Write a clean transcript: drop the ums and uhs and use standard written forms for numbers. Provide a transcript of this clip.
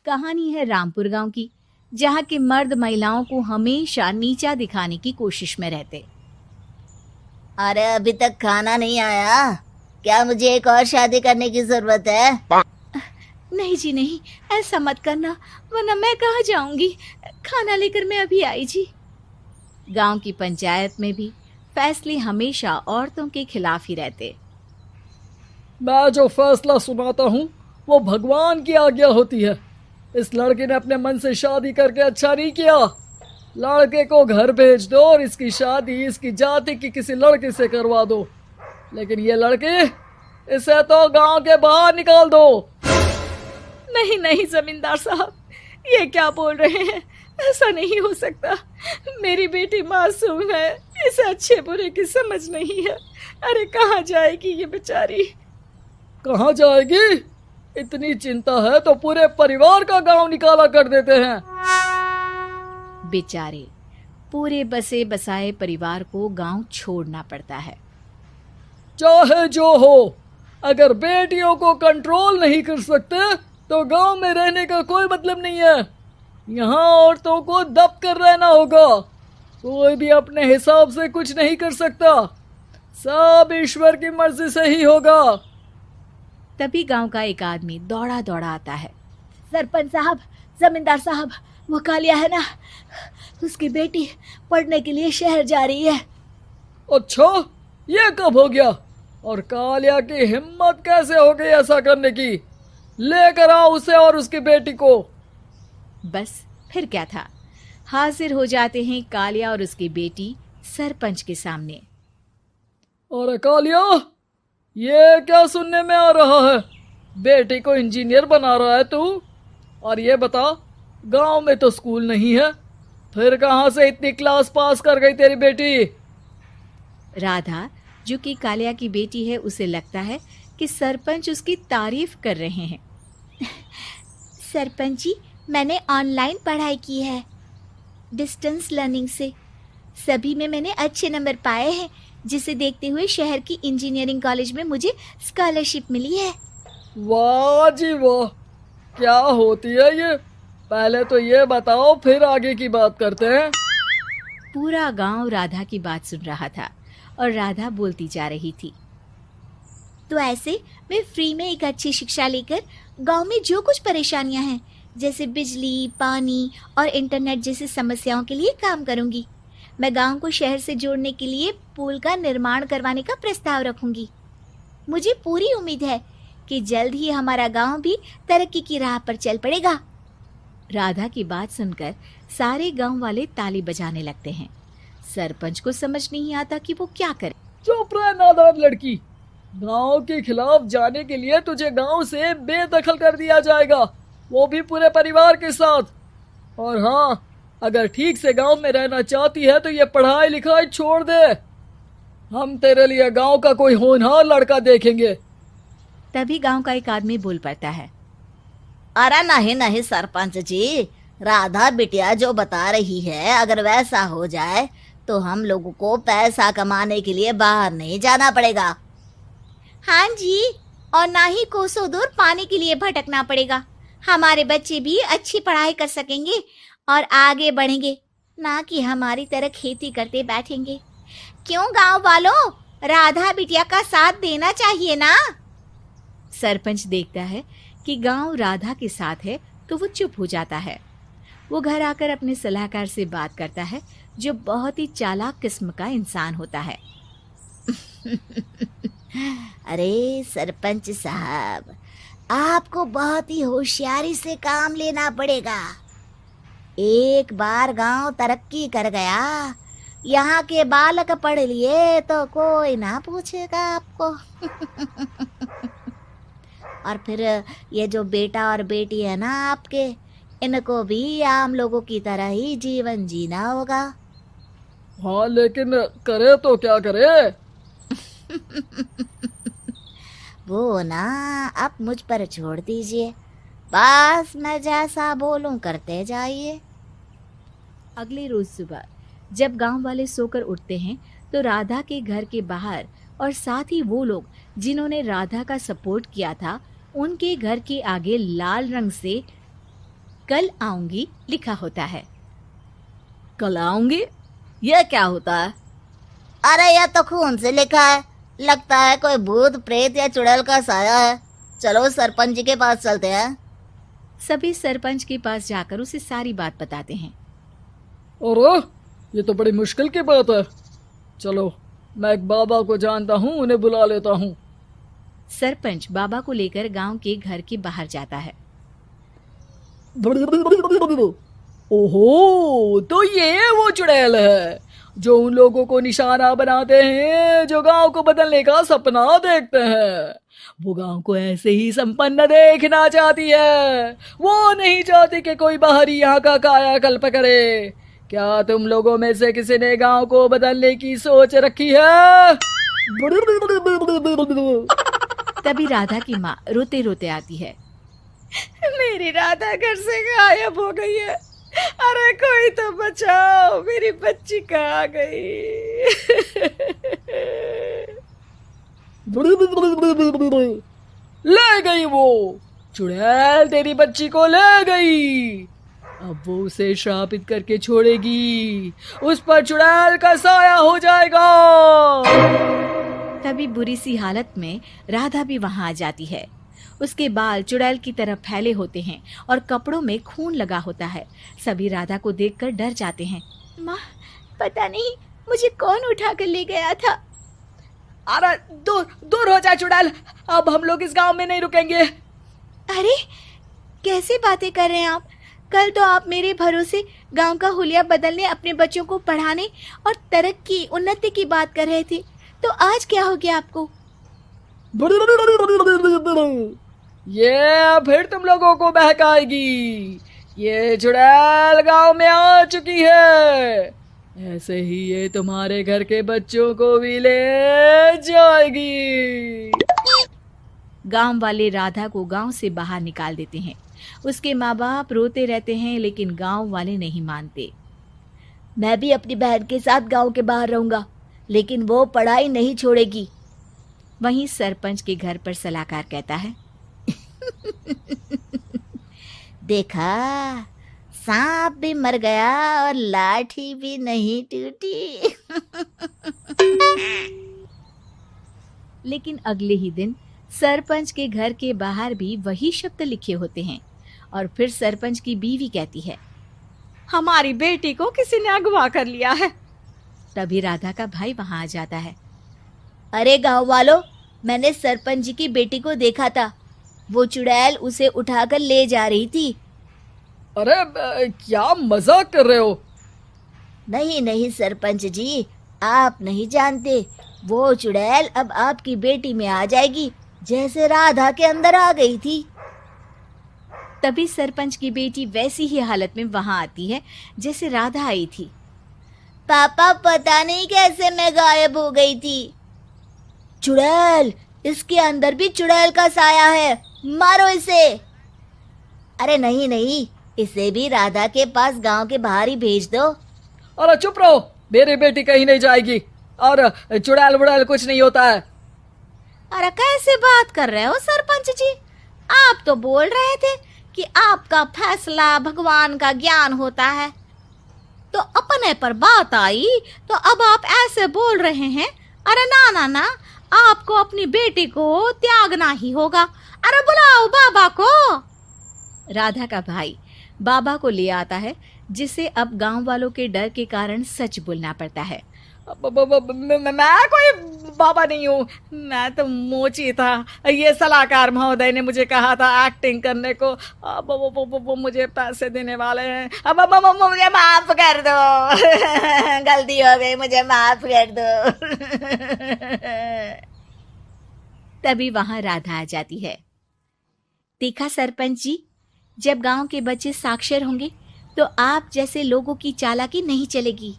कहानी है रामपुर गांव की, जहां के मर्द महिलाओं को हमेशा नीचा दिखाने की कोशिश में रहते। अरे अभी तक खाना नहीं आया क्या? मुझे एक और शादी करने की जरूरत है। नहीं जी नहीं, ऐसा मत करना, वरना मैं कहाँ जाऊंगी। खाना लेकर मैं अभी आई जी। गांव की पंचायत में भी फैसले हमेशा औरतों के खिलाफ ही रहते। मैं जो फैसला सुनाता हूँ वो भगवान की आज्ञा होती है। इस लड़के ने अपने मन से शादी करके अच्छा नहीं किया। लड़के को घर भेज दो और इसकी शादी इसकी जाति की किसी लड़के से करवा दो, लेकिन ये लड़की, इसे तो गांव के बाहर निकाल दो। नहीं नहीं जमींदार साहब, ये क्या बोल रहे हैं? ऐसा नहीं हो सकता। मेरी बेटी मासूम है, इसे अच्छे बुरे की समझ नहीं है। अरे कहाँ जाएगी ये बेचारी? कहाँ जाएगी? इतनी चिंता है तो पूरे परिवार का गांव निकाला कर देते हैं। बेचारे पूरे बसे बसाए परिवार को गांव छोड़ना पड़ता है। चाहे जो हो, अगर बेटियों को कंट्रोल नहीं कर सकते तो गांव में रहने का कोई मतलब नहीं है। यहाँ औरतों को दब कर रहना होगा। कोई भी अपने हिसाब से कुछ नहीं कर सकता, सब ईश्वर की मर्जी से ही होगा। तभी गांव का एक आदमी दौड़ा दौड़ा आता है। सरपंच साहब, जमींदार साहब, वो कालिया है ना, उसकी बेटी पढ़ने के लिए शहर जा रही है। अच्छा, ये कब हो गया? और कालिया की हिम्मत कैसे हो गई ऐसा करने की? लेकर आओ उसे और उसकी बेटी को। बस फिर क्या था, हाजिर हो जाते हैं कालिया और उसकी बेटी सरपंच के सामने। अरे कालिया, ये क्या सुनने में आ रहा है? बेटी को इंजीनियर बना रहा है तू? और ये बता, गांव में तो स्कूल नहीं है, फिर कहां से इतनी क्लास पास कर गई तेरी बेटी? राधा, जो कि कालिया की बेटी है, उसे लगता है कि सरपंच उसकी तारीफ कर रहे हैं। सरपंच जी, मैंने ऑनलाइन पढ़ाई की है, डिस्टेंस लर्निंग से। सभी में मैंने अच्छे नंबर पाए हैं, जिसे देखते हुए शहर की इंजीनियरिंग कॉलेज में मुझे स्कॉलरशिप मिली है। वाह जी वाह, क्या होती है ये? पहले तो ये बताओ, फिर आगे की बात करते हैं। पूरा गांव राधा की बात सुन रहा था और राधा बोलती जा रही थी। तो ऐसे मैं फ्री में एक अच्छी शिक्षा लेकर गांव में जो कुछ परेशानियां हैं, जैसे बिजली, पानी और इंटरनेट जैसी समस्याओं के लिए काम करूंगी। मैं गांव को शहर से जोड़ने के लिए पुल का निर्माण करवाने का प्रस्ताव रखूंगी। मुझे पूरी उम्मीद है कि जल्द ही हमारा गांव भी तरक्की की राह पर चल पड़ेगा। राधा की बात सुनकर सारे गांव वाले ताली बजाने लगते हैं। सरपंच को समझ नहीं आता कि वो क्या करे। चुप रह नादान लड़की, गांव के खिलाफ जाने के लिए तुझे गांव से बेदखल कर दिया जाएगा, वो भी पूरे परिवार के साथ। और हाँ, अगर ठीक से गांव में रहना चाहती है तो ये पढ़ाई लिखाई छोड़ दे। हम तेरे लिए गांव का कोई होनहार लड़का देखेंगे। तभी गांव का एक आदमी बोल पड़ता है। अरे नहीं नहीं सरपंच जी, राधा बिटिया जो बता रही है, अगर वैसा हो जाए तो हम लोगों को पैसा कमाने के लिए बाहर नहीं जाना पड़ेगा। हाँ जी, और ना ही कोसों दूर पानी के लिए भटकना पड़ेगा। हमारे बच्चे भी अच्छी पढ़ाई कर सकेंगे और आगे बढ़ेंगे, ना कि हमारी तरह खेती करते बैठेंगे। क्यों गांव वालों, राधा बिटिया का साथ देना चाहिए ना। सरपंच देखता है कि गांव राधा के साथ है तो वो चुप हो जाता है। वो घर आकर अपने सलाहकार से बात करता है, जो बहुत ही चालाक किस्म का इंसान होता है। अरे सरपंच साहब, आपको बहुत ही होशियारी से काम लेना पड़ेगा। एक बार गांव तरक्की कर गया, यहाँ के बालक पढ़ लिए तो कोई ना पूछेगा आपको। और फिर ये जो बेटा और बेटी है ना आपके, इनको भी आम लोगों की तरह ही जीवन जीना होगा। हाँ, लेकिन करे तो क्या करे? वो ना आप मुझ पर छोड़ दीजिए, बस मैं जैसा बोलूं करते जाइए। अगले रोज सुबह जब गांव वाले सोकर उठते हैं तो राधा के घर के बाहर और साथ ही वो लोग जिन्होंने राधा का सपोर्ट किया था, उनके घर के आगे लाल रंग से कल आऊंगी लिखा होता है। कल आऊंगी, यह क्या होता है? अरे यह तो खून से लिखा है, लगता है कोई भूत प्रेत या चुड़ैल का साया है। चलो सरपंच जी के पास चलते हैं। सभी सरपंच के पास जाकर उसे सारी बात बताते हैं। अरे ये तो बड़ी मुश्किल की बात है। चलो मैं एक बाबा को जानता हूँ, उन्हें बुला लेता हूँ। सरपंच बाबा को लेकर गांव के घर के बाहर जाता है। ओहो, तो ये वो चुड़ैल है जो उन लोगों को निशाना बनाते हैं जो गांव को बदलने का सपना देखते हैं। वो गांव को ऐसे ही संपन्न देखना चाहती है, वो नहीं चाहती कि कोई बाहरी यहाँ का कायाकल्प करे। क्या तुम लोगों में से किसी ने गांव को बदलने की सोच रखी है? तभी राधा की माँ रोते रोते आती है। मेरी राधा घर से गायब हो गई है। अरे कोई तो बचाओ, मेरी बच्ची कहाँ गई? ले गई वो चुड़ैल, तेरी बच्ची को ले गई। अब वो उसे श्रापित करके छोड़ेगी, उस पर चुड़ैल का साया हो जाएगा। तभी बुरी सी हालत में राधा भी वहां आ जाती है। उसके बाल चुड़ैल की तरह फैले होते हैं और कपड़ों में खून लगा होता है। सभी राधा को देखकर डर जाते हैं। माँ, पता नहीं मुझे कौन उठा कर ले गया था। अरे दूर दूर हो जा चुड़ैल, अब हम लोग इस गांव में नहीं रुकेंगे। अरे कैसे बातें कर रहे हैं आप? कल तो आप मेरे भरोसे गांव का हुलिया बदलने, अपने बच्चों को पढ़ाने और तरक्की उन्नति की बात कर रहे थे, तो आज क्या हो गया आपको? ये फिर तुम लोगों को बहकाएगी। ये चुड़ैल गांव में आ चुकी है, ऐसे ही ये तुम्हारे घर के बच्चों को भी ले जाएगी। गांव वाले राधा को गांव से बाहर निकाल देते हैं। उसके माँ बाप रोते रहते हैं, लेकिन गांव वाले नहीं मानते। मैं भी अपनी बहन के साथ गांव के बाहर रहूंगा, लेकिन वो पढ़ाई नहीं छोड़ेगी। वहीं सरपंच के घर पर सलाहकार कहता है। देखा, सांप भी मर गया और लाठी भी नहीं टूटी। लेकिन अगले ही दिन सरपंच के घर के बाहर भी वही शब्द लिखे होते हैं। और फिर सरपंच की बीवी कहती है, हमारी बेटी को किसी ने अगवा कर लिया है। तभी राधा का भाई वहां आ जाता है। अरे गांव वालों, मैंने सरपंच जी की बेटी को देखा था। वो चुड़ैल उसे उठाकर ले जा रही थी। अरे क्या मजाक कर रहे हो? नहीं नहीं सरपंच जी, आप नहीं जानते। वो चुड़ैल अब आपकी बेटी में आ जाएगी, जैसे राधा के अंदर आ गई थी। तभी सरपंच की बेटी वैसी ही हालत में वहां आती है जैसे राधा आई थी। पापा, पता नहीं कैसे मैं गायब हो गई थी। चुड़ैल, इसके अंदर भी चुड़ैल का साया है, मारो इसे। अरे नहीं नहीं, इसे भी राधा के पास गांव के बाहर ही भेज दो। अरे चुप रहो, मेरी बेटी कहीं नहीं जाएगी और चुड़ैल वुड़ैल कुछ नहीं होता है। अरे कैसे बात कर रहे हो सरपंच जी? आप तो बोल रहे थे कि आपका फैसला भगवान का ज्ञान होता है, तो अपने पर बात आई तो अब आप ऐसे बोल रहे हैं। अरे ना ना ना, आपको अपनी बेटी को त्यागना ही होगा। अरे बुलाओ बाबा को। राधा का भाई बाबा को ले आता है, जिसे अब गांव वालों के डर के कारण सच बोलना पड़ता है। मैं कोई बाबा नहीं हूँ, मैं तो मोची था। ये सलाहकार महोदय ने मुझे कहा था एक्टिंग करने को। अब वो मुझे पैसे देने वाले हैं। अब मुझे माफ कर दो। गलती हो गई, मुझे माफ कर दो। तभी वहां राधा आ जाती है। देखा सरपंच जी, जब गांव के बच्चे साक्षर होंगे तो आप जैसे लोगों की चालाकी नहीं चलेगी।